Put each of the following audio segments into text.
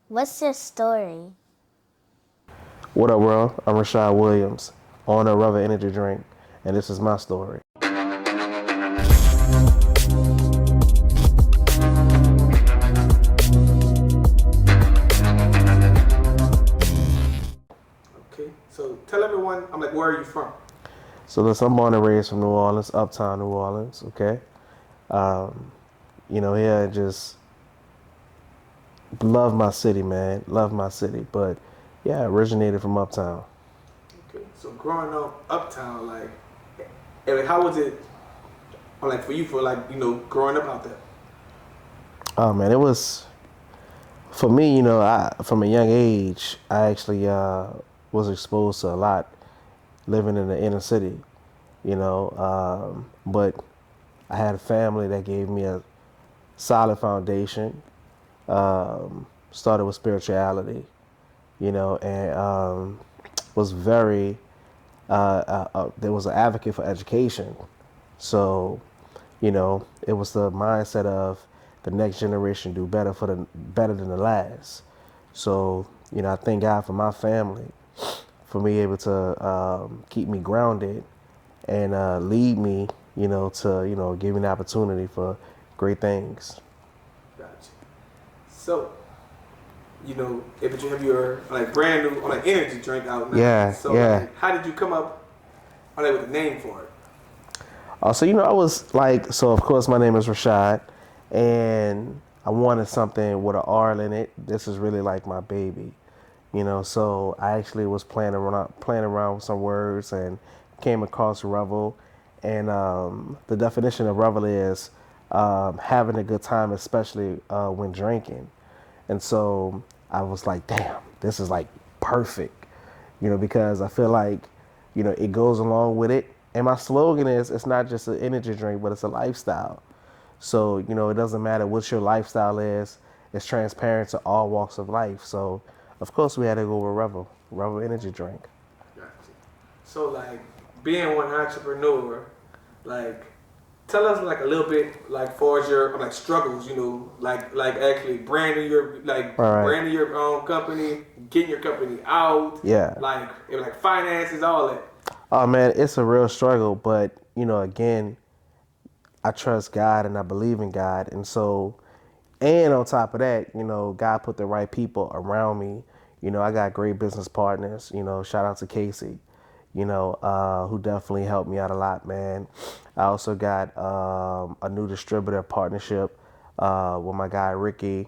What's your story? What up, world? I'm Rashaad Williams, owner of Revel Energy Drink, and this is my story. Okay, so tell everyone, where are you from? So listen, I'm born and raised from New Orleans, uptown New Orleans, okay? Um, here just love my city, man. Love my city. But yeah, originated from uptown. Okay, so growing up uptown, how was it, for you, growing up out there? Oh man, it was for me, from a young age, I actually was exposed to a lot living in the inner city, but I had a family that gave me a solid foundation. Started with spirituality, and was very there was an advocate for education. So, it was the mindset of the next generation do better than the last. So, I thank God for my family for me able to keep me grounded and lead me, to give me the opportunity for great things. Gotcha. So, if you have your brand new energy drink out now, Yeah, so yeah. how did you come up with a name for it? So I was like, so of course my name is Rashaad, and I wanted something with an R in it. This is really like my baby, So I actually was playing around with some words and came across Revel, and the definition of Revel is having a good time, especially when drinking. And so I was like, damn, this is like perfect, because I feel like, it goes along with it. And my slogan is, it's not just an energy drink, but it's a lifestyle. So, it doesn't matter what your lifestyle is. It's transparent to all walks of life. So, of course, we had to go with Revel Energy Drink. Gotcha. So being one entrepreneur, like tell us a little bit for your struggles, actually All right. branding your own company, getting your company out, Yeah. finances, all that. Oh, man, it's a real struggle. But, again, I trust God and I believe in God. And so, and on top of that, God put the right people around me. I got great business partners, shout out to Casey, who definitely helped me out a lot, man. I also got a new distributor partnership with my guy Ricky.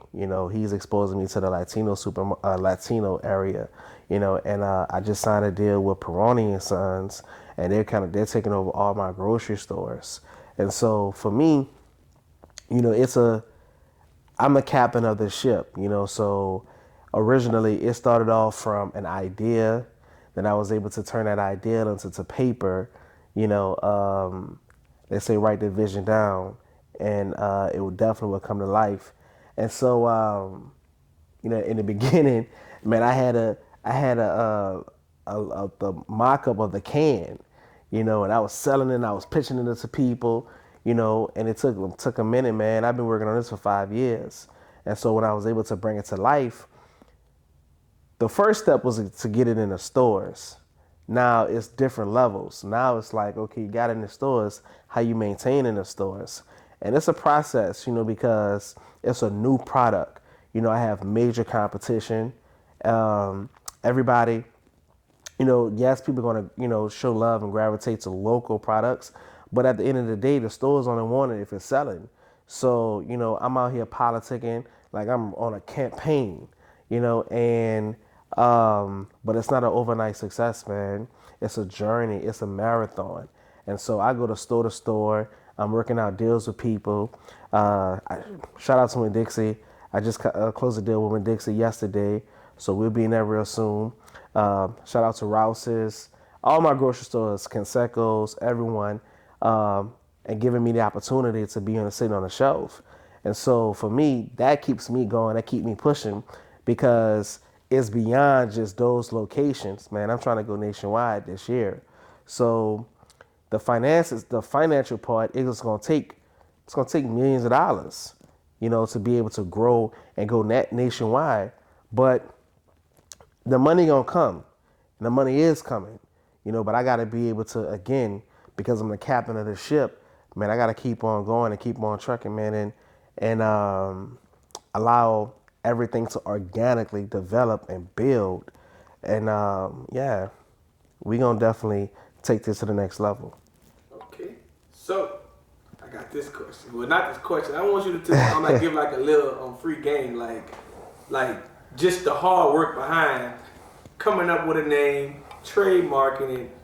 He's exposing me to the Latino area, and I just signed a deal with Peroni and Sons, and they're taking over all my grocery stores. And so for me, it's I'm the captain of the ship, so originally it started off from an idea, then I was able to turn that idea into paper, they say write the vision down, and it would definitely come to life. And so, in the beginning, man, I had the mock up of the can, and I was selling it, and I was pitching it to people, and it took a minute, man. I've been working on this for 5 years, and so when I was able to bring it to life, the first step was to get it in the stores. Now it's different levels. Now it's like, okay, you got it in the stores, how you maintain in the stores. And it's a process, because it's a new product. I have major competition. Everybody, yes, people are going to, show love and gravitate to local products. But at the end of the day, the stores only want it if it's selling. So, I'm out here politicking like I'm on a campaign, and but it's not an overnight success, man. It's a journey. It's a marathon. And so I go to store. I'm working out deals with people. Shout out to Win Dixie. I just closed a deal with Win Dixie yesterday, so we'll be in there real soon. Shout out to Rouse's, all my grocery stores, Conseco's, everyone, and giving me the opportunity to be sitting on the shelf. And so for me, that keeps me going. That keeps me pushing because it's beyond just those locations, man. I'm trying to go nationwide this year. So the financial part, it's gonna take millions of dollars, to be able to grow and go nationwide. But the money gonna come, and the money is coming, but I gotta be able to, again, because I'm the captain of the ship, man. I gotta keep on going and keep on trucking, man, and allow everything to organically develop and build, and yeah, we gonna definitely take this to the next level. Okay. So I got this question. Well, not this question. I want you to tell. I'm gonna give like a little free game, like just the hard work behind coming up with a name, trademarking it,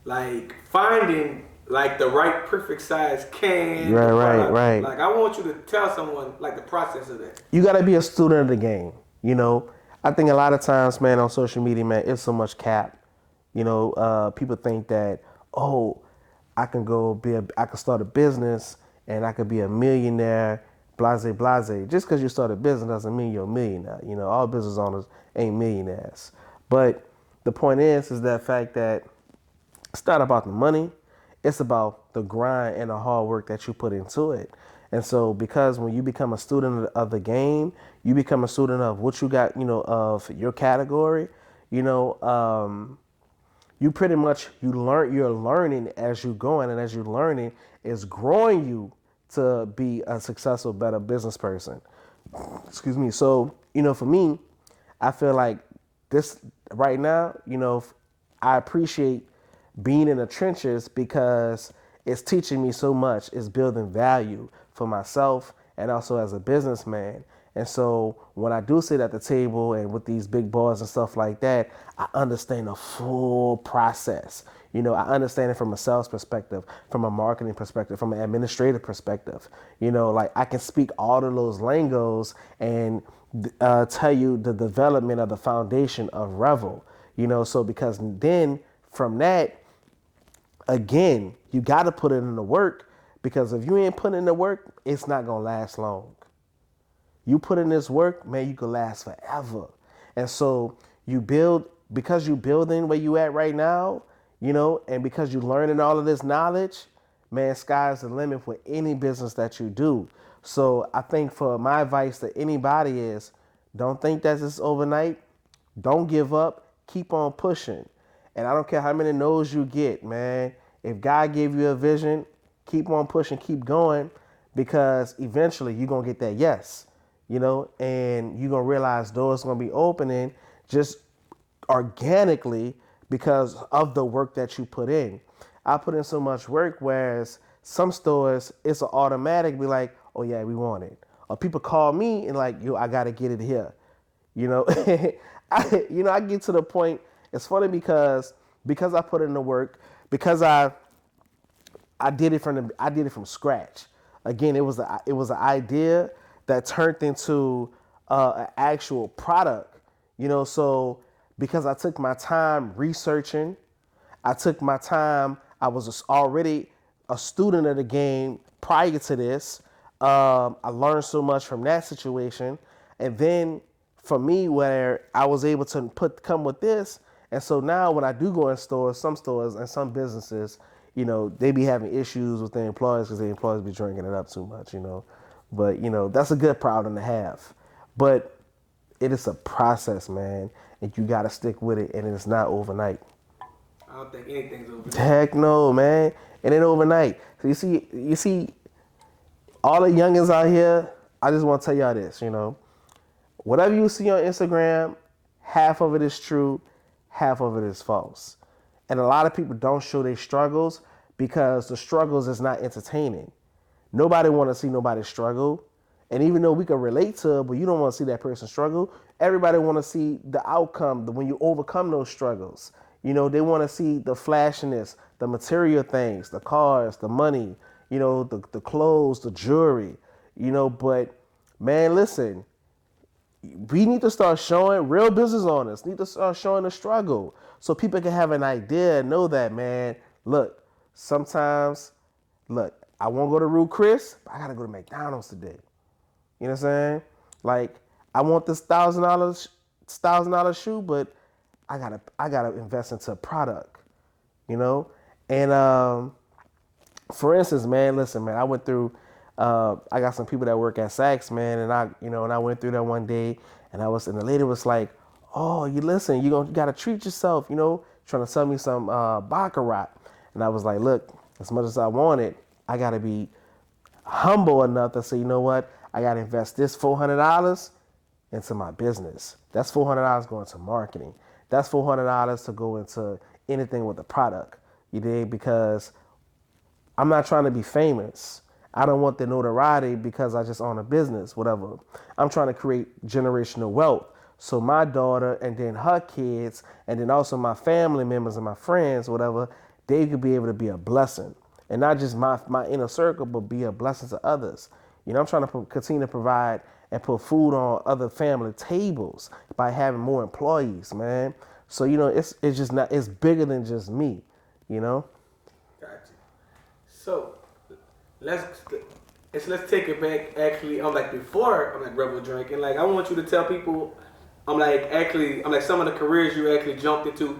like finding like the right perfect size can, the Right, right, product. right. Like I want you to tell someone like the process of that. You got to be a student of the game. I think a lot of times, man, on social media, man, it's so much cap. People think that, oh, I can start a business and I could be a millionaire, blase, blase. Just because you start a business doesn't mean you're a millionaire. All business owners ain't millionaires. But the point is that fact that it's not about the money. It's about the grind and the hard work that you put into it. And so, because when you become a student of the game, you become a student of what you got, of your category, you know, um, you pretty much, you're learning as you're going, and as you're learning, is growing you to be a successful, better business person. Excuse me. So, for me, I feel like this right now, I appreciate being in the trenches because it's teaching me so much. It's building value for myself and also as a businessman. And so when I do sit at the table and with these big boys and stuff like that, I understand the full process. I understand it from a sales perspective, from a marketing perspective, from an administrative perspective. Like I can speak all of those lingos and tell you the development of the foundation of Revel. So because then from that, again, you got to put it in the work, because if you ain't putting in the work, it's not going to last long. You put in this work, man, you can last forever. And so you build, because you building where you at right now, and because you learning all of this knowledge, man, sky's the limit for any business that you do. So I think for my advice to anybody is, don't think that it's overnight. Don't give up. Keep on pushing. And I don't care how many no's you get, man. If God gave you a vision, keep on pushing, keep going, because eventually you're going to get that yes, and you're going to realize doors going to be opening just organically because of the work that you put in. I put in so much work, whereas some stores, it's an automatic be like, oh yeah, we want it. Or people call me and like, yo, I got to get it here. You know, I get to the point. It's funny because I put in the work, because I did it from scratch. Again, it was an idea that turned into an actual product. So because I took my time researching, I took my time. I was already a student of the game prior to this. I learned so much from that situation, and then for me, where I was able to come with this, and so now when I do go in stores, some stores and some businesses, they be having issues with their employees because the employees be drinking it up too much. But that's a good problem to have. But it is a process, man, and you got to stick with it, and it's not overnight. I don't think anything's overnight. Heck no, man. It ain't overnight. So you see, all the youngins out here, I just want to tell y'all this, whatever you see on Instagram, half of it is true, half of it is false. And a lot of people don't show their struggles because the struggles is not entertaining. Nobody want to see nobody struggle. And even though we can relate to it, but you don't want to see that person struggle, everybody want to see the outcome, when you overcome those struggles. They want to see the flashiness, the material things, the cars, the money, the clothes, the jewelry, but man, listen, we need to start showing, real business owners need to start showing the struggle so people can have an idea and know that, man, look, sometimes, look, I won't go to Ruth Chris, but I got to go to McDonald's today. You know what I'm saying? Like, I want this $1,000 shoe, but I gotta invest into a product, And for instance, man, listen, man, I went through. I got some people that work at Saks, man, and I went through that one day, And the lady was like, "Oh, you listen, you gotta treat yourself, trying to sell me some baccarat." And I was like, "Look, as much as I want it, I gotta be humble enough to say, you know what? I gotta invest this $400 into my business. That's $400 going to marketing. That's $400 to go into anything with the product. You dig? Because I'm not trying to be famous. I don't want the notoriety because I just own a business, whatever. I'm trying to create generational wealth. So my daughter and then her kids and then also my family members and my friends, whatever, they could be able to be a blessing. And not just my inner circle, but be a blessing to others. I'm trying to continue to provide and put food on other family tables by having more employees, man. So, it's just not, it's bigger than just me, you know? Gotcha. So let's let's take it back. Actually, I'm like before I'm like Revel drinking. Like I want you to tell people, I'm like some of the careers you actually jumped into,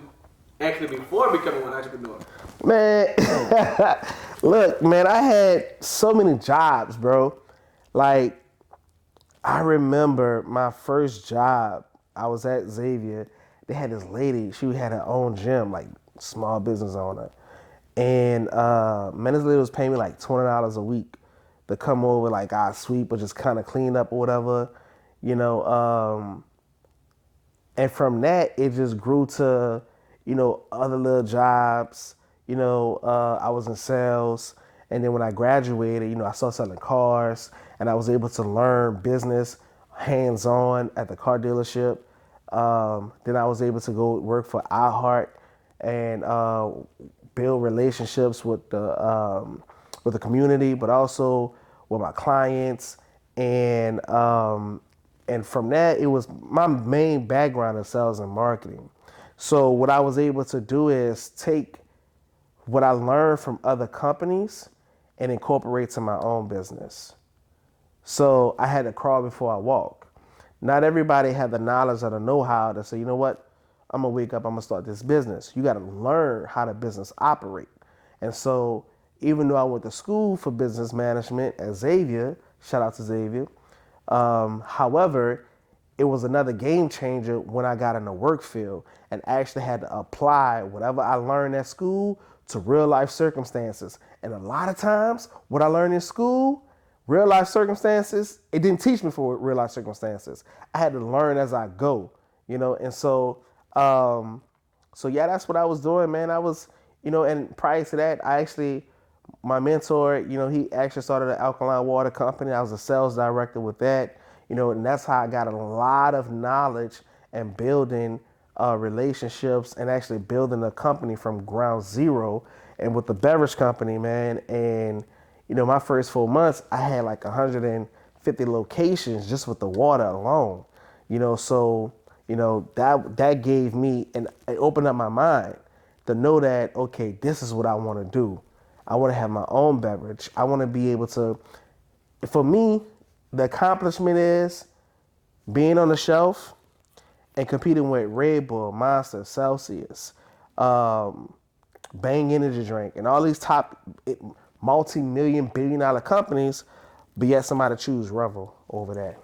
actually before becoming an entrepreneur. Man, look, man, I had so many jobs, bro. Like I remember my first job. I was at Xavier. They had this lady. She had her own gym, like small business owner. And man, this lady was paying me like $20 a week to come over, like I sweep or just kind of clean up or whatever, you know. And from that, it just grew to, other little jobs. I was in sales, and then when I graduated, I started selling cars, and I was able to learn business hands-on at the car dealership. Then I was able to go work for iHeart and build relationships with the community, but also with my clients. And from that, it was my main background in sales and marketing. So what I was able to do is take what I learned from other companies and incorporate to my own business. So I had to crawl before I walk. Not everybody had the knowledge or the know-how to say, you know what, I'm gonna wake up, I'm gonna start this business. You gotta learn how the business operate. And so even though I went to school for business management at Xavier, shout out to Xavier, however, it was another game changer when I got in the work field and actually had to apply whatever I learned at school to real life circumstances. And a lot of times, what I learned in school, real life circumstances, it didn't teach me for real life circumstances. I had to learn as I go, And so yeah, that's what I was doing, man. I was, and prior to that, my mentor, he actually started an alkaline water company. I was a sales director with that, and that's how I got a lot of knowledge and building relationships and actually building a company from ground zero. And with the beverage company, man, and my first 4 months, I had like 150 locations just with the water alone, So that gave me and it opened up my mind to know that okay, this is what I want to do. I want to have my own beverage. I want to be able to. For me, the accomplishment is being on the shelf and competing with Red Bull, Monster, Celsius, Bang Energy Drink, and all these top multi-million, billion-dollar companies, but yet somebody choose Revel over that.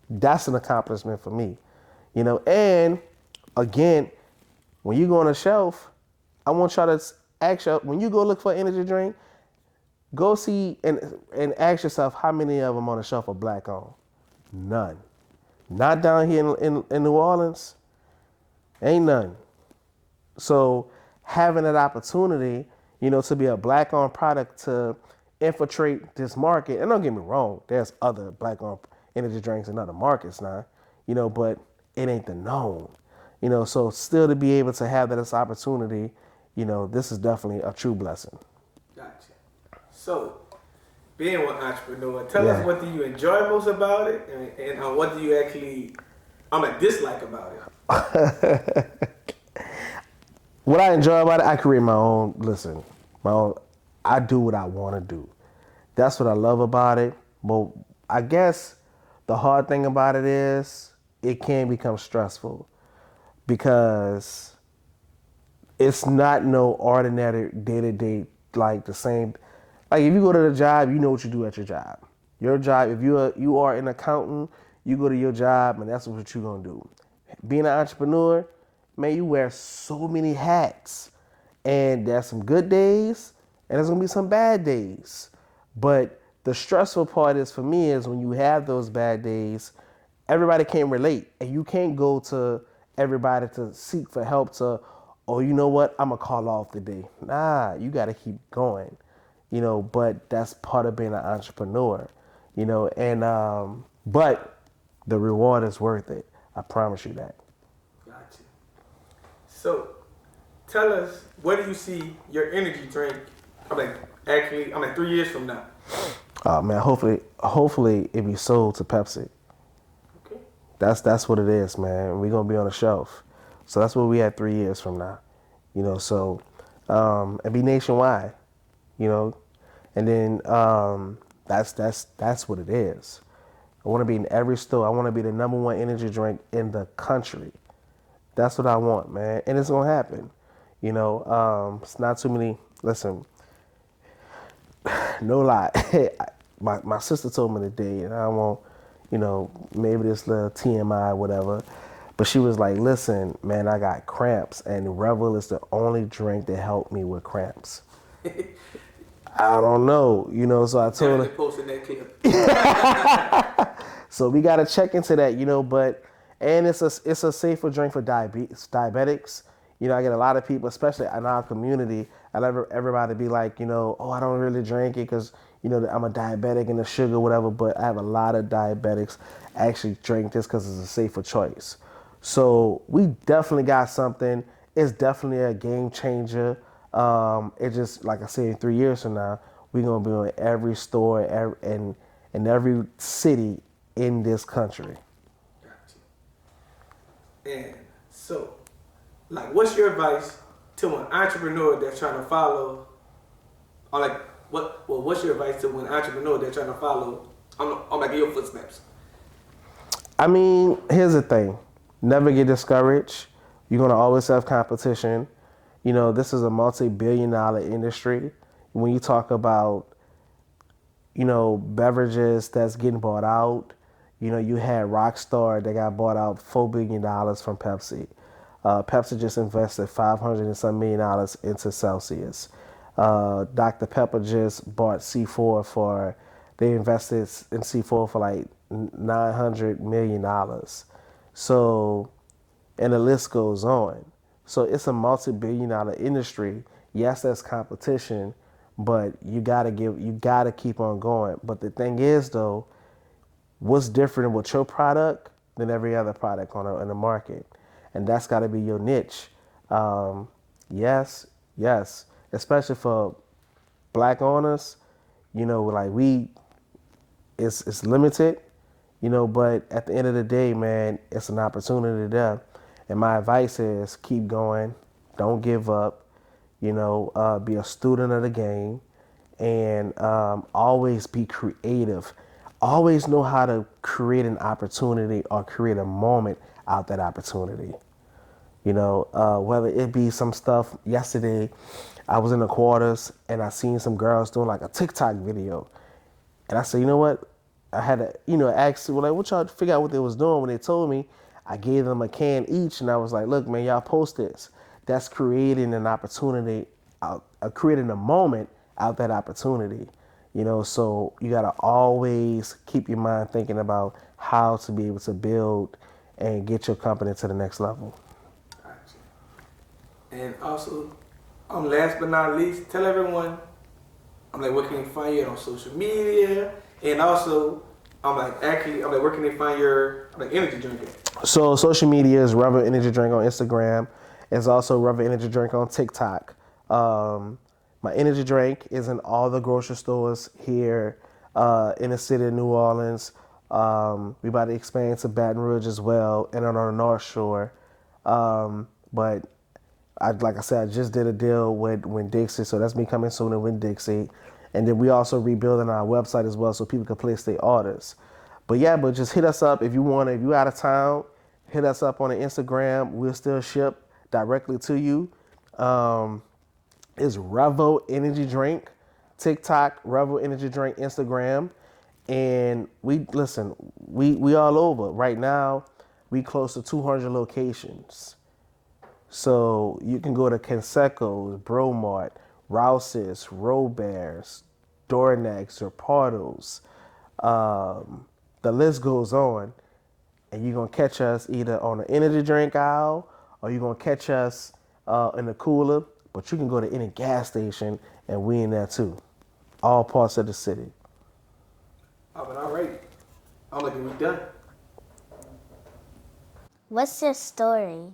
That's an accomplishment for me, And again, when you go on the shelf, I want y'all to ask you when you go look for an energy drink, go see and ask yourself how many of them on the shelf are black owned. None. Not down here in New Orleans. Ain't none. So having that opportunity, to be a black owned product to infiltrate this market, and don't get me wrong, there's other black owned energy drinks in other markets now, but it ain't the known. So still to be able to have this opportunity, this is definitely a true blessing. Gotcha. So, being an entrepreneur, tell us what do you enjoy most about it, and what do you actually, dislike about it. What I enjoy about it, I create my own. I do what I want to do. That's what I love about it. But I guess the hard thing about it is it can become stressful because it's not no ordinary day-to-day like the same. Like if you go to the job, you know what you do at your job. Your job, if you are an accountant, You go to your job and that's what you're gonna do. Being an entrepreneur, man, you wear so many hats. And there's some good days and there's gonna be some bad days. But the stressful part is for me is when you have those bad days, everybody can't relate. And you can't go to everybody to seek for help to, oh, you know what, I'm gonna call off the day. Nah, you gotta keep going. But that's part of being an entrepreneur, and but the reward is worth it. I promise you that. Gotcha. So, tell us, where do you see your energy drink? I'm like 3 years from now. Man, hopefully it be sold to Pepsi. Okay. That's what it is, man. We're gonna be on the shelf. So that's what we had 3 years from now. So and be nationwide, and then that's what it is. I want to be in every store. I want to be the number one energy drink in the country. That's what I want, man, and it's gonna happen. It's not too many. Listen, no lie. my sister told me today, and I won't, maybe this little TMI, whatever. But she was like, listen, man, I got cramps, and Revel is the only drink that helped me with cramps. I don't know, so I told her. Posting that clip. So we got to check into that, and it's a safer drink for diabetics. I get a lot of people, especially in our community, I let everybody be like, oh, I don't really drink it because, I'm a diabetic and the sugar, whatever. But I have a lot of diabetics actually drink this because it's a safer choice. So we definitely got something. It's definitely a game changer. It just, like I said, in 3 years from now, we're going to be on every store and in every city in this country. Gotcha. And so, what's your advice to an entrepreneur that's trying to follow, or what's your advice to an entrepreneur that's trying to follow on your footsteps? I mean, here's the thing. Never get discouraged. You're going to always have competition. This is a multi-billion-dollar industry. When you talk about, beverages that's getting bought out, you had Rockstar that got bought out $4 billion from Pepsi. Pepsi just invested $500 and some million into Celsius. Dr. Pepper just bought C4 they invested in C4 for like $900 million. So, and the list goes on. So it's a multi-billion-dollar industry. Yes, that's competition, but you gotta keep on going. But the thing is, though, what's different with your product than every other product in the market? And that's got to be your niche. Yes, especially for black owners. It's limited. But at the end of the day, man, it's an opportunity there. And my advice is keep going. Don't give up. Be a student of the game. And always be creative. Always know how to create an opportunity or create a moment out that opportunity. Whether it be some stuff. Yesterday, I was in the quarters and I seen some girls doing like a TikTok video. And I said, you know what? I had to, ask, what y'all figure out what they was doing. When they told me, I gave them a can each, and I was like, look, man, y'all post this. That's creating an opportunity, creating a moment out that opportunity. So you got to always keep your mind thinking about how to be able to build and get your company to the next level. Gotcha. And also, last but not least, tell everyone, where can they find you on social media? And also, where can they find your energy drink at? So social media is Revel Energy Drink on Instagram. It's also Revel Energy Drink on TikTok. My energy drink is in all the grocery stores here in the city of New Orleans. We about to expand to Baton Rouge as well, and on the North Shore. But like I said, I just did a deal with Winn-Dixie, so that's me coming soon in Winn-Dixie. And then we also rebuilding our website as well so people can place their orders. But just hit us up if you want. If you out of town, hit us up on the Instagram. We'll still ship directly to you. It's Revel Energy Drink, TikTok, Revel Energy Drink, Instagram. And we all over. Right now, we close to 200 locations. So you can go to Conseco's, Bromart, Rouse's, Robert's, Dornex, or Pardos. The list goes on. And you're going to catch us either on the energy drink aisle or you're going to catch us in the cooler. But you can go to any gas station and we in there too. All parts of the city. Oh, but all right. I'm looking, we done. What's your story?